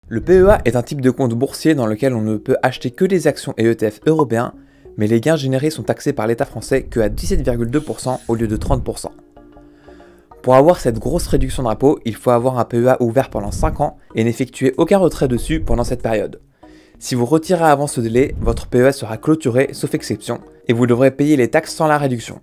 Le PEA est un type de compte boursier dans lequel on ne peut acheter que des actions et ETF européens, mais les gains générés sont taxés par l'État français que à 17,2% au lieu de 30%. Pour avoir cette grosse réduction d'impôt, il faut avoir un PEA ouvert pendant 5 ans et n'effectuer aucun retrait dessus pendant cette période. Si vous retirez avant ce délai, votre PEA sera clôturé sauf exception, et vous devrez payer les taxes sans la réduction.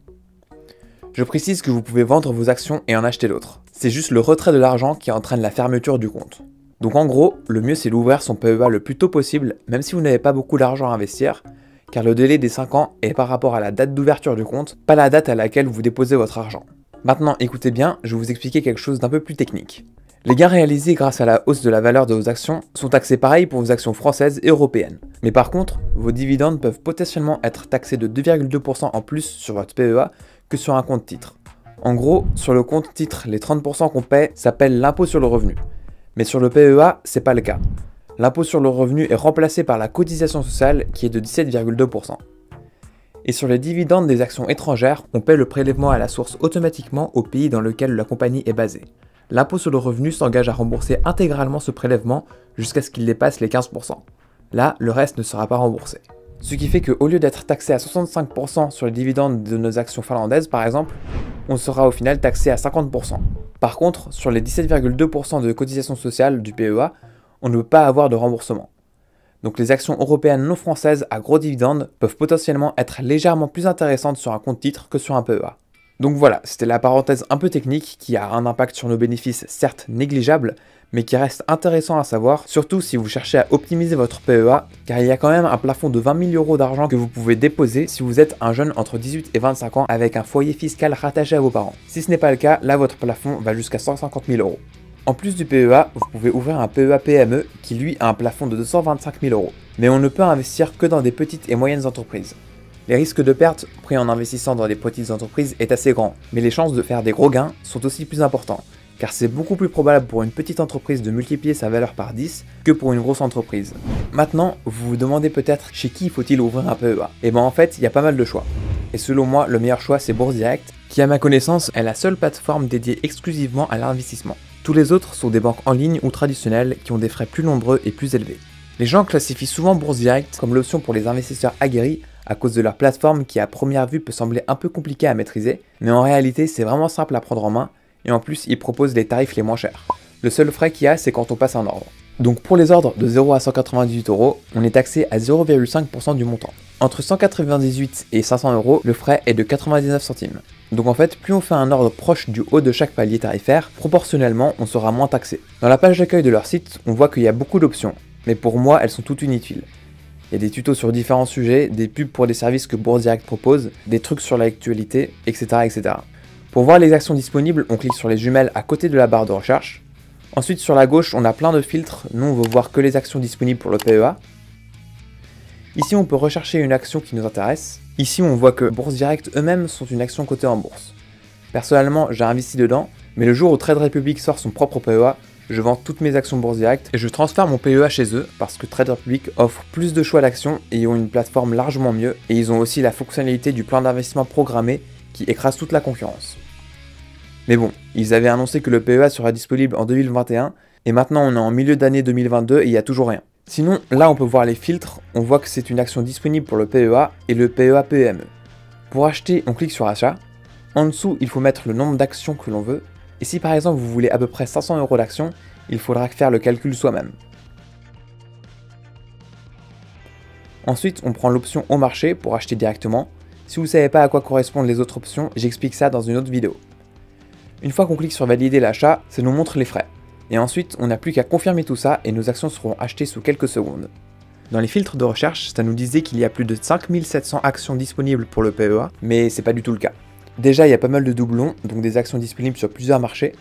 Je précise que vous pouvez vendre vos actions et en acheter d'autres. C'est juste le retrait de l'argent qui entraîne la fermeture du compte. Donc en gros, le mieux c'est d'ouvrir son PEA le plus tôt possible, même si vous n'avez pas beaucoup d'argent à investir, car le délai des 5 ans est par rapport à la date d'ouverture du compte, pas la date à laquelle vous déposez votre argent. Maintenant écoutez bien, je vais vous expliquer quelque chose d'un peu plus technique. Les gains réalisés grâce à la hausse de la valeur de vos actions sont taxés pareil pour vos actions françaises et européennes. Mais par contre, vos dividendes peuvent potentiellement être taxés de 2,2% en plus sur votre PEA que sur un compte titre. En gros, sur le compte titre, les 30% qu'on paie s'appellent l'impôt sur le revenu. Mais sur le PEA, c'est pas le cas. L'impôt sur le revenu est remplacé par la cotisation sociale qui est de 17,2%. Et sur les dividendes des actions étrangères, on paie le prélèvement à la source automatiquement au pays dans lequel la compagnie est basée. L'impôt sur le revenu s'engage à rembourser intégralement ce prélèvement jusqu'à ce qu'il dépasse les 15%. Là, le reste ne sera pas remboursé. Ce qui fait qu'au lieu d'être taxé à 65% sur les dividendes de nos actions finlandaises par exemple, on sera au final taxé à 50%. Par contre, sur les 17,2% de cotisation sociale du PEA, on ne peut pas avoir de remboursement. Donc les actions européennes non françaises à gros dividendes peuvent potentiellement être légèrement plus intéressantes sur un compte titre que sur un PEA. Donc voilà, c'était la parenthèse un peu technique qui a un impact sur nos bénéfices certes négligeable, mais qui reste intéressant à savoir, surtout si vous cherchez à optimiser votre PEA, car il y a quand même un plafond de 20 000 € d'argent que vous pouvez déposer si vous êtes un jeune entre 18 et 25 ans avec un foyer fiscal rattaché à vos parents. Si ce n'est pas le cas, là votre plafond va jusqu'à 150 000 €. En plus du PEA, vous pouvez ouvrir un PEA PME qui lui a un plafond de 225 000 €. Mais on ne peut investir que dans des petites et moyennes entreprises. Les risques de perte pris en investissant dans des petites entreprises est assez grand, mais les chances de faire des gros gains sont aussi plus importantes, car c'est beaucoup plus probable pour une petite entreprise de multiplier sa valeur par 10 que pour une grosse entreprise. Maintenant, vous vous demandez peut-être chez qui faut-il ouvrir un PEA. Et ben en fait, il y a pas mal de choix. Et selon moi, le meilleur choix c'est Bourse Direct, qui à ma connaissance est la seule plateforme dédiée exclusivement à l'investissement. Tous les autres sont des banques en ligne ou traditionnelles qui ont des frais plus nombreux et plus élevés. Les gens classifient souvent Bourse Direct comme l'option pour les investisseurs aguerris à cause de leur plateforme qui à première vue peut sembler un peu compliquée à maîtriser, mais en réalité c'est vraiment simple à prendre en main et en plus ils proposent les tarifs les moins chers. Le seul frais qu'il y a c'est quand on passe un ordre. Donc pour les ordres de 0 à 198 €, on est taxé à 0,5% du montant. Entre 198 et 500 €, le frais est de 99 centimes. Donc en fait, plus on fait un ordre proche du haut de chaque palier tarifaire, proportionnellement on sera moins taxé. Dans la page d'accueil de leur site, on voit qu'il y a beaucoup d'options, mais pour moi elles sont toutes inutiles. Il y a des tutos sur différents sujets, des pubs pour des services que Bourse Direct propose, des trucs sur l'actualité, etc., etc. Pour voir les actions disponibles, on clique sur les jumelles à côté de la barre de recherche. Ensuite sur la gauche, on a plein de filtres, nous on veut voir que les actions disponibles pour le PEA. Ici on peut rechercher une action qui nous intéresse. Ici on voit que Bourse Direct eux-mêmes sont une action cotée en bourse. Personnellement j'ai investi dedans, mais le jour où Trade Republic sort son propre PEA, je vends toutes mes actions Bourse Direct et je transfère mon PEA chez eux parce que Trade Republic offre plus de choix d'actions et ils ont une plateforme largement mieux et ils ont aussi la fonctionnalité du plan d'investissement programmé qui écrase toute la concurrence. Mais bon, ils avaient annoncé que le PEA sera disponible en 2021 et maintenant on est en milieu d'année 2022 et il n'y a toujours rien. Sinon, là on peut voir les filtres, on voit que c'est une action disponible pour le PEA et le PEA PME. Pour acheter, on clique sur achat. En dessous, il faut mettre le nombre d'actions que l'on veut. Et si par exemple vous voulez à peu près 500 € d'action, il faudra faire le calcul soi-même. Ensuite, on prend l'option au marché pour acheter directement. Si vous ne savez pas à quoi correspondent les autres options, j'explique ça dans une autre vidéo. Une fois qu'on clique sur valider l'achat, ça nous montre les frais. Et ensuite, on n'a plus qu'à confirmer tout ça et nos actions seront achetées sous quelques secondes. Dans les filtres de recherche, ça nous disait qu'il y a plus de 5700 actions disponibles pour le PEA, mais c'est pas du tout le cas. Déjà, il y a pas mal de doublons, donc des actions disponibles sur plusieurs marchés.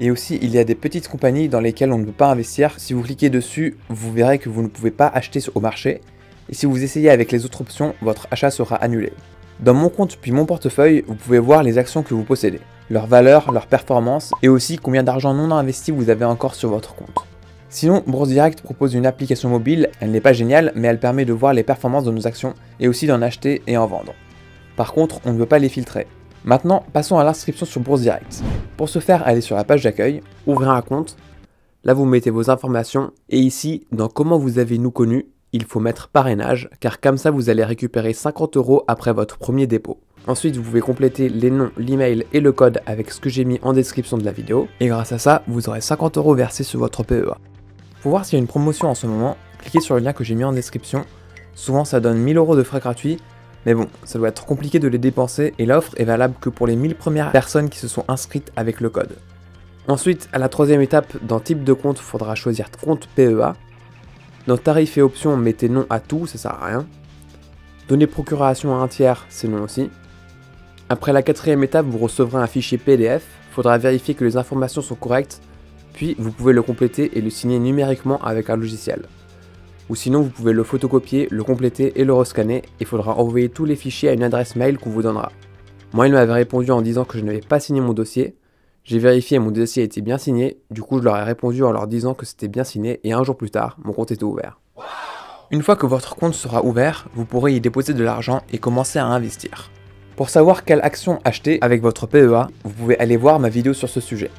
Et aussi, il y a des petites compagnies dans lesquelles on ne peut pas investir. Si vous cliquez dessus, vous verrez que vous ne pouvez pas acheter au marché. Et si vous essayez avec les autres options, votre achat sera annulé. Dans mon compte puis mon portefeuille, vous pouvez voir les actions que vous possédez, leur valeur, leur performance et aussi combien d'argent non investi vous avez encore sur votre compte. Sinon, Bourse Direct propose une application mobile, elle n'est pas géniale, mais elle permet de voir les performances de nos actions et aussi d'en acheter et en vendre. Par contre, on ne peut pas les filtrer. Maintenant, passons à l'inscription sur Bourse Direct. Pour ce faire, allez sur la page d'accueil, ouvrez un compte, Là, vous mettez vos informations. Et ici, dans comment vous avez nous connu, il faut mettre parrainage, car comme ça, vous allez récupérer 50 € après votre premier dépôt. Ensuite, vous pouvez compléter les noms, l'email et le code avec ce que j'ai mis en description de la vidéo. Et grâce à ça, vous aurez 50 € versés sur votre PEA. Pour voir s'il y a une promotion en ce moment, cliquez sur le lien que j'ai mis en description. Souvent, ça donne 1000 € de frais gratuits. Mais bon, ça doit être compliqué de les dépenser et l'offre est valable que pour les 1000 premières personnes qui se sont inscrites avec le code. Ensuite, à la troisième étape, dans type de compte, il faudra choisir compte PEA. Dans tarifs et options, mettez non à tout, ça sert à rien. Donner procuration à un tiers, c'est non aussi. Après la quatrième étape, vous recevrez un fichier PDF. Il faudra vérifier que les informations sont correctes, puis vous pouvez le compléter et le signer numériquement avec un logiciel. Ou sinon, vous pouvez le photocopier, le compléter et le rescanner. Il faudra envoyer tous les fichiers à une adresse mail qu'on vous donnera. Moi, il m'avait répondu en disant que je n'avais pas signé mon dossier. J'ai vérifié et mon dossier était bien signé. Du coup, je leur ai répondu en leur disant que c'était bien signé et un jour plus tard, mon compte était ouvert. Une fois que votre compte sera ouvert, vous pourrez y déposer de l'argent et commencer à investir. Pour savoir quelle action acheter avec votre PEA, vous pouvez aller voir ma vidéo sur ce sujet.